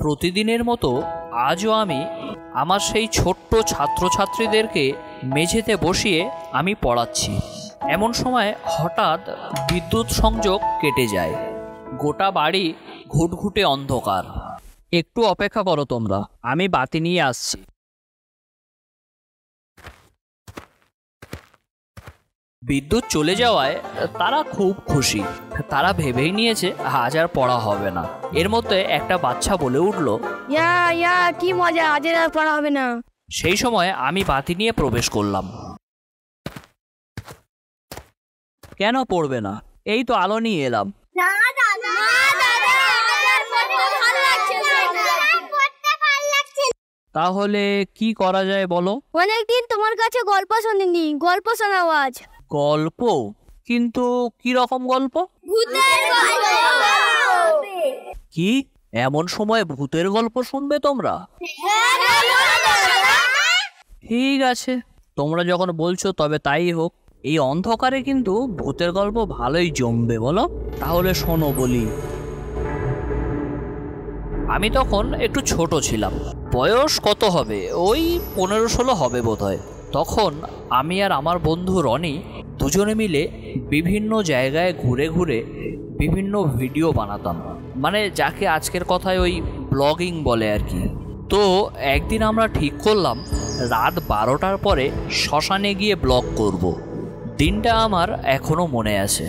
প্রতিদিনের মতো আজও আমি আমার সেই ছোট্ট ছাত্রছাত্রীদেরকে মেঝেতে বসিয়ে আমি পড়াচ্ছি। এমন সময় হঠাৎ বিদ্যুৎ সংযোগ কেটে যায়। গোটা বাড়ি ঘুটঘুটে অন্ধকার। একটু অপেক্ষা করো তোমরা, আমি বাতি নিয়ে আসছি। বিদ্যুৎ চলে যাওয়ায় তারা খুব খুশি। তারা ভেবেই নিয়েছে আজ আর পড়া হবে না। এর মধ্যে একটা বাচ্চা বলে উঠল, ইয়া কি মজা, আজ আর পড়া হবে না। সেই সময় আমি বাতি নিয়ে প্রবেশ করলাম। কেন পড়বে না? এই তো আলো নিয়ে এলাম। তাহলে কি করা যায় বলো? অনেকদিন তোমার কাছে গল্প শুনিনি, গল্প শোনাও আজ। গল্প? কিন্তু কি রকম গল্প? কি এমন সময় ভূতের গল্প শুনবে তোমরা? ঠিক আছে, তোমরা যখন বলছো তবে তাই হোক। এই অন্ধকারে কিন্তু ভূতের গল্প ভালোই জমবে, বলো তাহলে শোনো বলি। আমি তখন একটু ছোট ছিলাম, বয়স কত হবে, ওই 15-16 হবে বোধহয়। তখন আমি আর আমার বন্ধু রনি দুজনে মিলে বিভিন্ন জায়গায় ঘুরে ঘুরে বিভিন্ন ভিডিও বানাতাম, মানে যাকে আজকের কথায় ওই ব্লগিং বলে আর কি। তো একদিন আমরা ঠিক করলাম রাত 12টার পরে শ্মশানে গিয়ে ব্লগ করব। দিনটা আমার এখনও মনে আছে।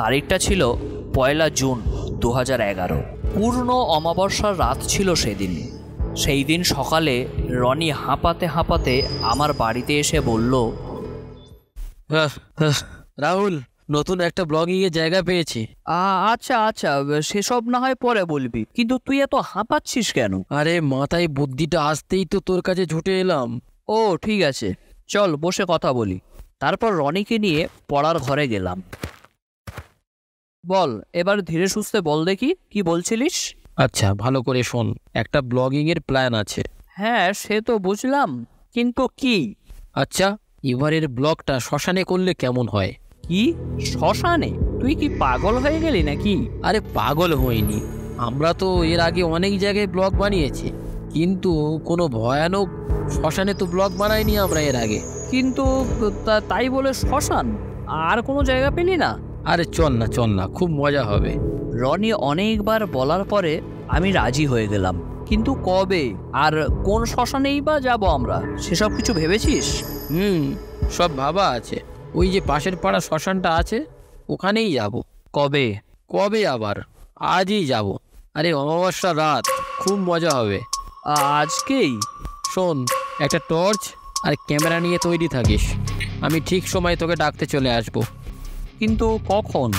তারিখটা ছিল 1 জুন 2011। পূর্ণ অমাবস্যার রাত ছিল সেদিন। সেই দিন সকালে রনি হাঁপাতে হাঁপাতে আমার বাড়িতে এসে বলল, রাহুল, নতুন একটা ব্লগিং এর জায়গা পেয়েছি। আচ্ছা আচ্ছা, সেসব না হয় পরে বলবি, কিন্তু তুই এত হাঁপাচ্ছিস কেন? আরে মাথায় বুদ্ধিটা আসতেই তো তোর কাছে ছুটে এলাম। ও ঠিক আছে, চল বসে কথা বলি। তারপর রনিকে নিয়ে পড়ার ঘরে গেলাম। বল, এবার ধীরে সুস্থে বল দেখি, কি বলছিলিস? আচ্ছা, ভালো করে শোন। একটা ব্লগিং এর প্ল্যান আছে। হ্যাঁ সে তো বুঝলাম, কিন্তু কি? আচ্ছা, এবারের ব্লগটা শ্মশানে করলে কেমন হয়? কি শ্মশানে? তুই কি পাগল হয়ে গেলি নাকি? আরে পাগল হইনি, আমরা তো এর আগে অনেক জায়গায় ব্লগ বানিয়েছি, কিন্তু কোনো ভয়ানক শ্মশানে তো ব্লগ বানাইনি আমরা এর আগে। কিন্তু তাই বলে শ্মশান? আর কোনো জায়গা পেলি না? আরে চল না, খুব মজা হবে। রনি অনেকবার বলার পরে আমি রাজি হয়ে গেলাম, কিন্তু কবে আর কোন শ্মশানেই বা যাব আমরা, সেসব কিছু ভেবেছিস? সব ভাবা আছে। ওই যে পাশের পাড়া শ্মশানটা আছে, ওখানেই যাব। কবে? কবে আবার? আজই যাব। আরে অমাবস্যা রাত, খুব মজা হবে। আজকেই? শোন, একটা টর্চ আর ক্যামেরা নিয়ে তৈরি থাকিস, আমি ঠিক সময় তোকে ডাকতে চলে আসব। কিন্তু কখন?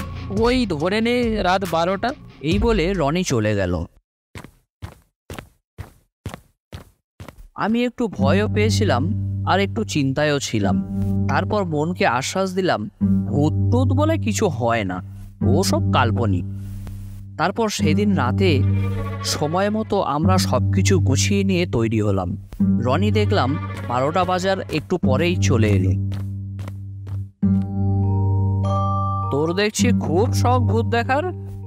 ওই ধরে নে রাত 12টা। এই বলে রনি চলে গেল। আমি একটু ভয়ও পেয়েছিলাম আর একটু চিন্তায়ও ছিলাম। তারপর মনকে আশ্বাস দিলাম, ভূত টুত বলে কিছু হয় না, ও সব কাল্পনিক। তারপর সেদিন রাতে সময় মতো আমরা সবকিছু গুছিয়ে নিয়ে তৈরি হলাম। রনি দেখলাম 12টা বাজার একটু পরেই চলে এলো। তোর দেখছি খুব শখ ভূত দেখার।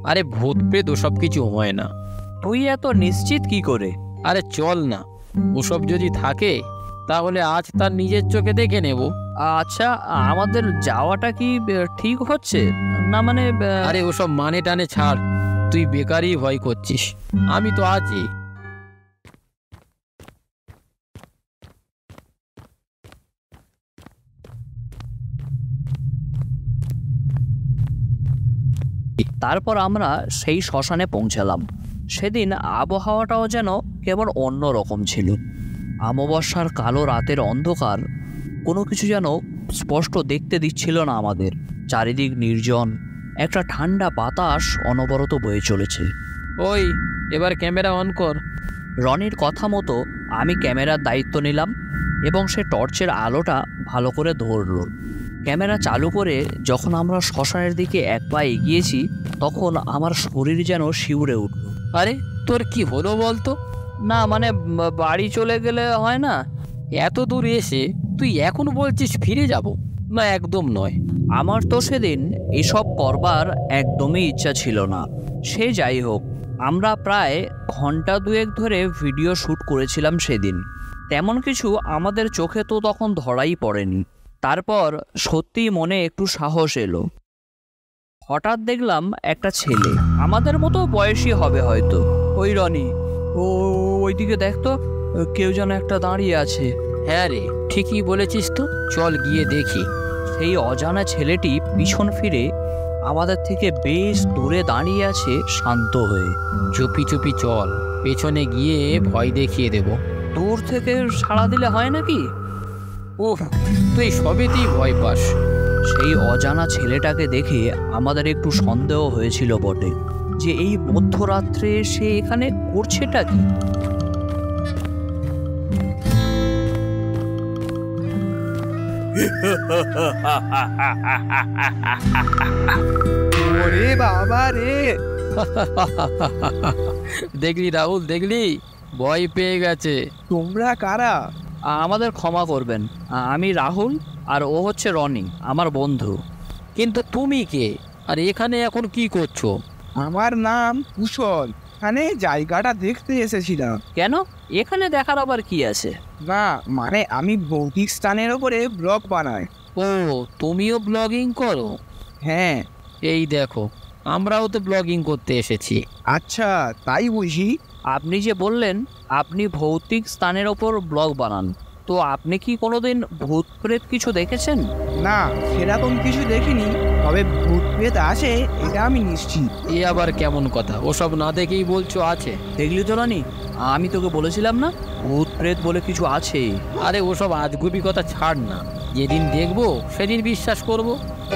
আরে ভূত প্রেত ওসব কিছু হয় না। তুই এত নিশ্চিত কি করে? আরে চল না, ওসব যদি থাকে তাহলে আজ তার নিজের চোখে দেখে নেব। আচ্ছা, আমাদের যাওয়াটা কি ঠিক হচ্ছে না? মানে আরে ওসব মানে টানে ছাড়, তুই বেকারই ভয় করছিস, আমি তো আছি। তারপর আমরা সেই শ্মশানে পৌঁছালাম। সেদিন আবহাওয়াটাও যেন কেবল অন্য রকম ছিল। অমাবস্যার কালো রাতের অন্ধকার কোনো কিছু যেন স্পষ্ট দেখতে দিচ্ছিল না আমাদের। চারিদিক নির্জন, একটা ঠান্ডা বাতাস অনবরত বয়ে চলেছে। ওই এবার ক্যামেরা অন কর। রনির কথা মতো আমি ক্যামেরার দায়িত্ব নিলাম এবং সে টর্চের আলোটা ভালো করে ধরল। ক্যামেরা চালু করে যখন আমরা শ্মশানের দিকে এক পা এগিয়েছি, তখন আমার শরীর যেন শিউরে উঠল। আরে তোর কি হলো বলতো? না মানে বাড়ি চলে গেলে হয় না? এত দূর এসে তুই এখন বলছিস ফিরে যাব? না, একদম নয়। আমার তো সেদিন এসব করবার একদমই ইচ্ছা ছিল না। সে যাই হোক, আমরা প্রায় ঘন্টা দুয়েক ধরে ভিডিও শ্যুট করেছিলাম সেদিন। তেমন কিছু আমাদের চোখে তো তখন ধরাই পড়েনি। তারপর সত্যিই মনে একটু সাহস এলো। হঠাৎ দেখলাম একটা ছেলে, আমাদের মতো বয়সী হবে হয়তো। ওই রনি, ওইদিকে দেখতো, কেউ যেন একটা দাঁড়িয়ে আছে। হ্যাঁ রে, ঠিকই বলেছিস তো, চল গিয়ে দেখি। সেই অজানা ছেলেটি পিছন ফিরে আমাদের থেকে বেশ দূরে দাঁড়িয়ে আছে শান্ত হয়ে। চুপি চুপি চল, পেছনে গিয়ে ভয় দেখিয়ে দেব। দূর থেকে সাড়া দিলে হয় নাকি? ওহ, তুই সবেতেই ভয় পাস। সেই অজানা ছেলেটাকে দেখে আমাদের একটু সন্দেহ হয়েছিল বটে, যে এই মধ্যরাত্রে সে এখানে করছেটা কি। ওরে বাবা রে! দেখলি রাহুল, দেখলি, ভয় পেয়ে গেছে। তোমরা কারা? আমাদের ক্ষমা করবেন, আমি রাহুল আর ও হচ্ছে রনি, আমার বন্ধু। কিন্তু তুমি কে, আর এখানে এখন কি করছো? আমার নাম কুশল। এখানে জায়গাটা দেখতে এসেছিলাম। কেন, এখানে দেখার আবার কি আছে? না মানে আমি ভৌতিক স্থানের ওপরে ব্লগ বানাই। ও, তুমিও ব্লগিং করো? হ্যাঁ। এই দেখো, আমরাও তো ব্লগিং করতে এসেছি। আচ্ছা, তাই বুঝি। আপনি যে বললেন আপনি ভৌতিক স্থানের ওপর ব্লগ বানান, তো আপনি কি কোনোদিন ভূত প্রেত কিছু দেখেছেন? না, সেরকম কিছু দেখিনি, তবে ভূত প্রেত আছে এটা আমি নিশ্চিত। এ আবার কেমন কথা, ওসব না দেখেই বলছো আছে? দেখলি তো রানি, আমি তোকে বলেছিলাম না ভূত প্রেত বলে কিছু আছে। আরে ওসব আজগুবি কথা ছাড় না, যেদিন দেখবো সেদিন বিশ্বাস করব।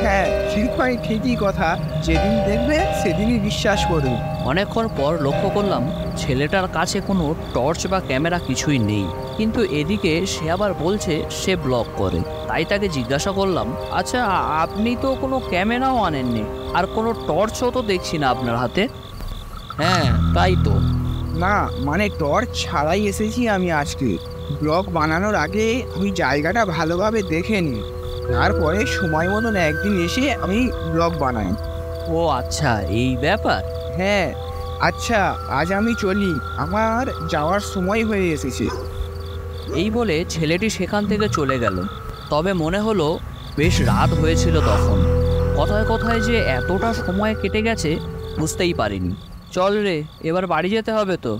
হ্যাঁ, শিল্পাই ঠিকই কথা, যেদিন দেখবে সেদিনই বিশ্বাস করবে। অনেকক্ষণ পর লক্ষ্য করলাম ছেলেটার কাছে কোনো টর্চ বা ক্যামেরা কিছুই নেই, কিন্তু এদিকে সে আবার বলছে সে ব্লগ করে। তাই তাকে জিজ্ঞাসা করলাম, আচ্ছা আপনি তো কোনো ক্যামেরাও আনেননি, আর কোনো টর্চও তো দেখছি না আপনার হাতে। হ্যাঁ তাই তো। না মানে টর্চ ছাড়াই এসেছি আমি আজকে। ব্লগ বানানোর আগে আমি জায়গাটা ভালোভাবে দেখে নিই, তারপরে সময় মতন একদিন এসে আমি ব্লগ বানাই। ও আচ্ছা, এই ব্যাপার। হ্যাঁ, আচ্ছা আজ আমি চলি, আমার যাওয়ার সময় হয়ে এসেছে। এই বলে ছেলেটি সেখান থেকে চলে গেল। তবে মনে হলো বেশ রাত হয়েছিল তখন। কথায় কথায় যে এতটা সময় কেটে গেছে বুঝতেই পারিনি। চল রে, এবার বাড়ি যেতে হবে তো।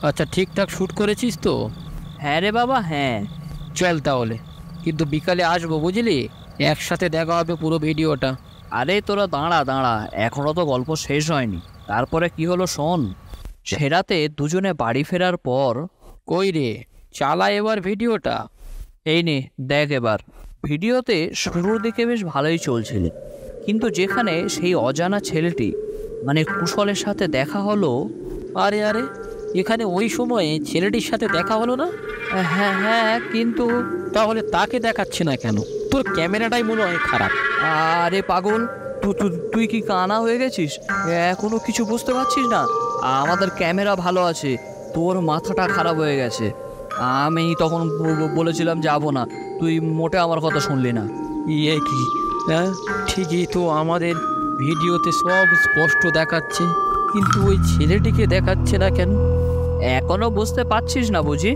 আচ্ছা, ঠিকঠাক শ্যুট করেছিস তো? হ্যাঁ রে বাবা, হ্যাঁ। চল তাহলে, কিন্তু বিকালে আসবো বুঝলি, একসাথে দেখা হবে পুরো ভিডিওটা। আরে তোরা দাঁড়া দাঁড়া, এখনও তো গল্প শেষ হয়নি। তারপরে কি হলো শোন। সে রাতে দুজনে বাড়ি ফেরার পর, কই রে, চালা এবার ভিডিওটা। এই নে দেখ এবার। ভিডিওতে শুরুর দিকে বেশ ভালোই চলছিল, কিন্তু যেখানে সেই অজানা ছেলেটি মানে কুশলের সাথে দেখা হলো। আরে আরে, এখানে ওই সময়ে ছেলেটির সাথে দেখা হলো না? হ্যাঁ হ্যাঁ, কিন্তু তাহলে তাকে দেখাচ্ছে না কেন? তোর ক্যামেরাটাই মনে হয় খারাপ। আরে পাগল, তুই কি কানা হয়ে গেছিস? এখনো কিছু বুঝতে পারছিস না? আমাদের ক্যামেরা ভালো আছে, তোর মাথাটা খারাপ হয়ে গেছে। আমি তখন বলেছিলাম যাবো না, তুই মোটে আমার কথা শুনলি না। ইয়ে কি, হ্যাঁ ঠিকই তো, আমাদের ভিডিওতে সব স্পষ্ট দেখাচ্ছে, কিন্তু ওই ছেলেটিকে দেখাচ্ছে না কেন? এখনো বুঝতে পারছিস না বুঝি?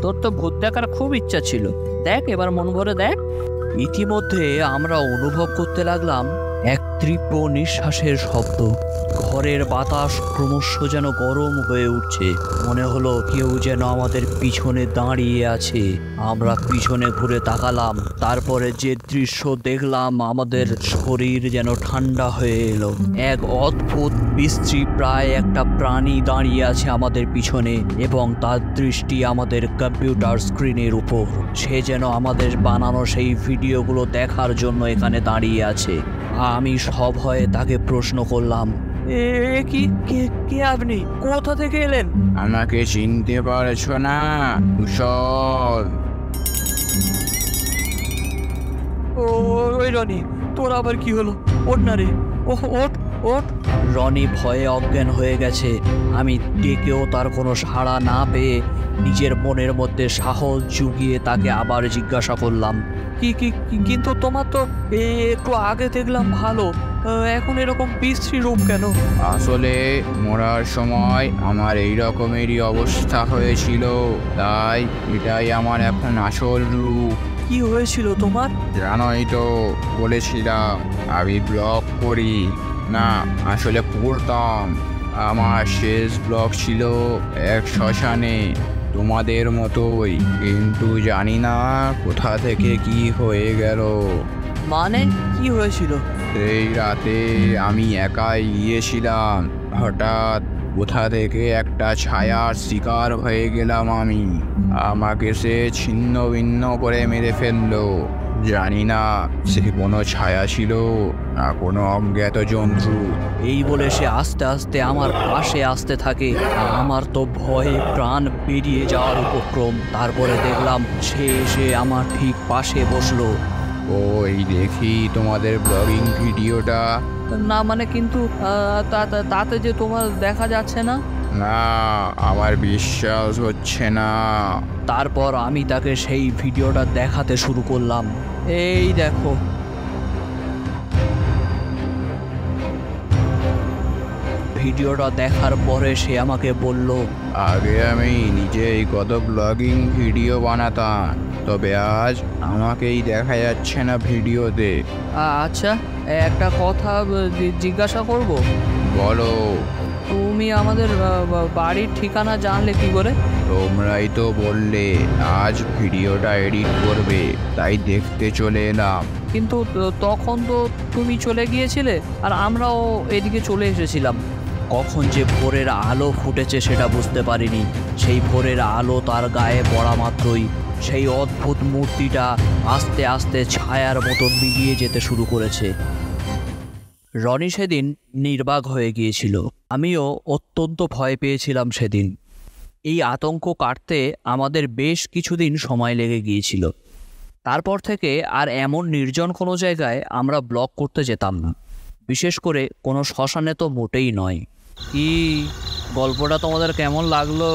তোর তো ভূত দেখার খুব ইচ্ছা ছিল, দেখ এবার মন ভরে দেখ। ইতিমধ্যে আমরা অনুভব করতে লাগলাম এক তীব্র নিঃশ্বাসের শব্দ। ঘরের বাতাস ক্রমশ যেন গরম হয়ে উঠছে। মনে হলো কেউ যেন আমাদের পিছনে দাঁড়িয়ে আছে। আমরা পিছনে ঘুরে তাকালাম, তারপরে যে দৃশ্য দেখলাম আমাদের শরীর যেন ঠান্ডা হয়ে এলো। এক অদ্ভুত বিশ্রী প্রায় একটা প্রাণী দাঁড়িয়ে আছে আমাদের পিছনে, এবং তার দৃষ্টি আমাদের কম্পিউটার স্ক্রিনের উপর। সে যেন আমাদের বানানো সেই ভিডিওগুলো দেখার জন্য এখানে দাঁড়িয়ে আছে। আমি সভয়ে তাকে প্রশ্ন করলাম, কি কে আপনি? কোথা থেকে এলেন? আমাকে চিনতে পারছো না কুশল? ওই রনি, তোর আবার কি হলো? ওঠ না রে, ওঠ ওঠ। রনি ভয়ে অজ্ঞান হয়ে গেছে। আমি ডেকেও তার কোনো সাড়া না পেয়ে নিজের মনের মধ্যে সাহস জুগিয়ে তাকে আবার জিজ্ঞাসা করলাম, কিন্তু তোমার তো একটু আগে দেখলাম ভালো, এখন এরকম বিশ্রী রূপ কেন? আসলে মরার সময় আমার এই রকমেরই অবস্থা হয়েছিল, তাই এটাই আমার এখন আসল রূপ। কি হয়েছিল তোমার? জানোই তো, বলেছিলাম আমি ব্লগ করি না, আসলে পড়তাম। আমার শেষ ব্লগ ছিল এক শ্মশানে, তোমাদের মতোই, কিন্তু জানি না কোথা থেকে কি হয়ে গেল। মানে কি হয়েছিল? সেই রাতে আমি একাই গিয়েছিলাম, হঠাৎ কোথা থেকে একটা ছায়ার শিকার হয়ে গেলাম আমি। আমাকে সে ছিন্ন ভিন্ন করে মেরে ফেললো। জানি না সে কোনো ছায়া ছিল না কোনো অজ্ঞাত জন্তু। এই বলে সে আস্তে আস্তে আমার পাশে আসতে থাকে। আমার তো ভয়ে প্রাণ বেরিয়ে যাওয়ার উপক্রম। তারপরে দেখলাম সে এসে আমার ঠিক পাশে বসলো। ওই দেখি তোমাদের ব্লগিং ভিডিওটা। না মানে কিন্তু তাতে যে তোমার দেখা যাচ্ছে না। না, আমার বিশ্বাস হচ্ছে না। তারপর আমি তাকে সেই ভিডিওটা দেখাতে শুরু করলাম। এই দেখো। ভিডিওটা দেখার পরে সে আমাকে বলল, আগে আমি নিজেই কত ব্লগিং ভিডিও বানাতাম, তবে আজ আমাকেই দেখা যাচ্ছে না ভিডিওতে। আচ্ছা একটা কথা জিজ্ঞাসা করব? বলো। তুমি আমাদের বাড়ির ঠিকানা জানলে কি করে? তোমরাই তো বললে আজ ভিডিওটা এডিট করবে, তাই দেখতে চলে এলাম। কিন্তু তখন তো তুমি চলে গিয়েছিলে আর আমরাও এদিকে চলে এসেছিলাম। কখন যে ভোরের আলো ফুটেছে সেটা বুঝতে পারিনি। সেই ভোরের আলো তার গায়ে পড়া মাত্রই সেই অদ্ভুত মূর্তিটা আস্তে আস্তে ছায়ার মতো মিলিয়ে যেতে শুরু করেছে। রনি সেদিন নির্বাক হয়ে গিয়েছিল। আমিও অত্যন্ত ভয় পেয়েছিলাম সেদিন। এই আতঙ্ক কাটতে আমাদের বেশ কিছুদিন সময় লেগে গিয়েছিল। তারপর থেকে আর এমন নির্জন কোনো জায়গায় আমরা ব্লগ করতে যেতাম না, বিশেষ করে কোনো শ্মশানে তো মোটেই নয়। কি গল্পটা তোমাদের কেমন লাগলো?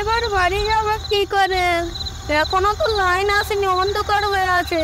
এবার বাড়ি যাবো কি করে? এখনো তো লাইন আসেনি, অন্ধকার হয়ে আছে।